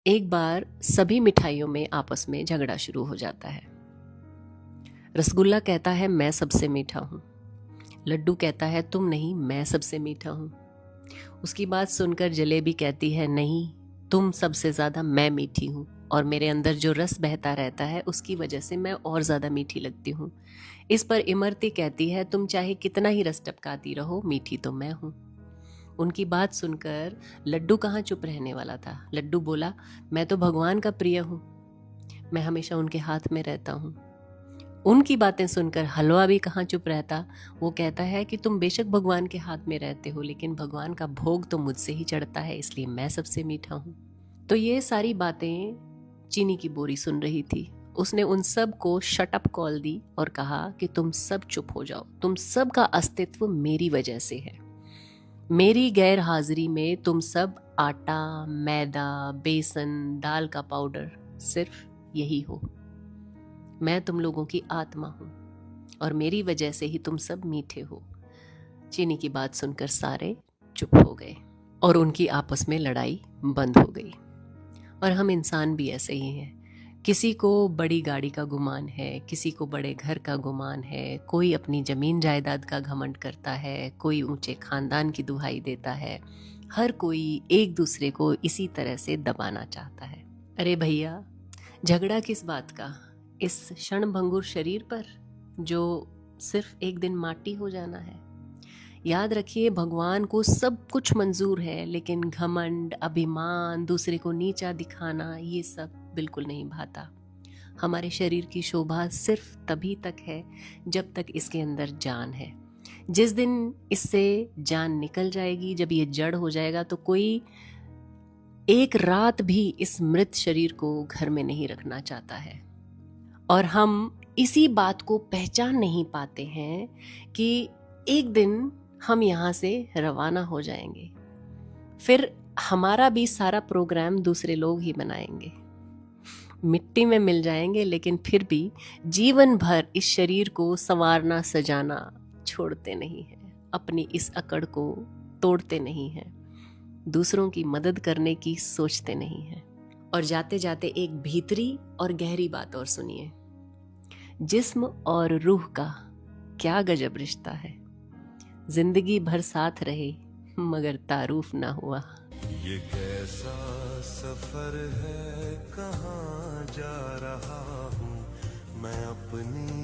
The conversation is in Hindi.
एक बार सभी मिठाइयों में आपस में झगड़ा शुरू हो जाता है। रसगुल्ला कहता है मैं सबसे मीठा हूँ। लड्डू कहता है तुम नहीं, मैं सबसे मीठा हूँ। उसकी बात सुनकर जलेबी कहती है नहीं, तुम सबसे ज़्यादा मैं मीठी हूँ और मेरे अंदर जो रस बहता रहता है उसकी वजह से मैं और ज़्यादा मीठी लगती हूँ। इस पर इमरती कहती है तुम चाहे कितना ही रस टपकाती रहो, मीठी तो मैं हूँ। उनकी बात सुनकर लड्डू कहाँ चुप रहने वाला था। लड्डू बोला मैं तो भगवान का प्रिय हूँ, मैं हमेशा उनके हाथ में रहता हूँ। उनकी बातें सुनकर हलवा भी कहाँ चुप रहता। वो कहता है कि तुम बेशक भगवान के हाथ में रहते हो, लेकिन भगवान का भोग तो मुझसे ही चढ़ता है, इसलिए मैं सबसे मीठा हूँ। तो ये सारी बातें चीनी की बोरी सुन रही थी। उसने उन सब को शट अप कॉल दी और कहा कि तुम सब चुप हो जाओ, तुम सब का अस्तित्व मेरी वजह से है। मेरी गैर हाजिरी में तुम सब आटा, मैदा, बेसन, दाल का पाउडर सिर्फ यही हो। मैं तुम लोगों की आत्मा हूं और मेरी वजह से ही तुम सब मीठे हो। चीनी की बात सुनकर सारे चुप हो गए और उनकी आपस में लड़ाई बंद हो गई। और हम इंसान भी ऐसे ही हैं। किसी को बड़ी गाड़ी का गुमान है, किसी को बड़े घर का गुमान है, कोई अपनी जमीन जायदाद का घमंड करता है, कोई ऊंचे खानदान की दुहाई देता है। हर कोई एक दूसरे को इसी तरह से दबाना चाहता है। अरे भैया, झगड़ा किस बात का? इस क्षणभंगुर शरीर पर जो सिर्फ एक दिन माटी हो जाना है। याद रखिए, भगवान को सब कुछ मंजूर है, लेकिन घमंड, अभिमान, दूसरे को नीचा दिखाना, ये सब बिल्कुल नहीं भाता। हमारे शरीर की शोभा सिर्फ तभी तक है जब तक इसके अंदर जान है। जिस दिन इससे जान निकल जाएगी, जब ये जड़ हो जाएगा, तो कोई एक रात भी इस मृत शरीर को घर में नहीं रखना चाहता है। और हम इसी बात को पहचान नहीं पाते हैं कि एक दिन हम यहाँ से रवाना हो जाएंगे, फिर हमारा भी सारा प्रोग्राम दूसरे लोग ही बनाएंगे, मिट्टी में मिल जाएंगे, लेकिन फिर भी जीवन भर इस शरीर को संवारना सजाना छोड़ते नहीं हैं, अपनी इस अकड़ को तोड़ते नहीं हैं, दूसरों की मदद करने की सोचते नहीं हैं। और जाते जाते एक भीतरी और गहरी बात और सुनिए, जिस्म और रूह का क्या गजब रिश्ता है, जिंदगी भर साथ रहे मगर तारुफ ना हुआ। ये कैसा सफर है, कहाँ जा रहा हूँ मैं अपनी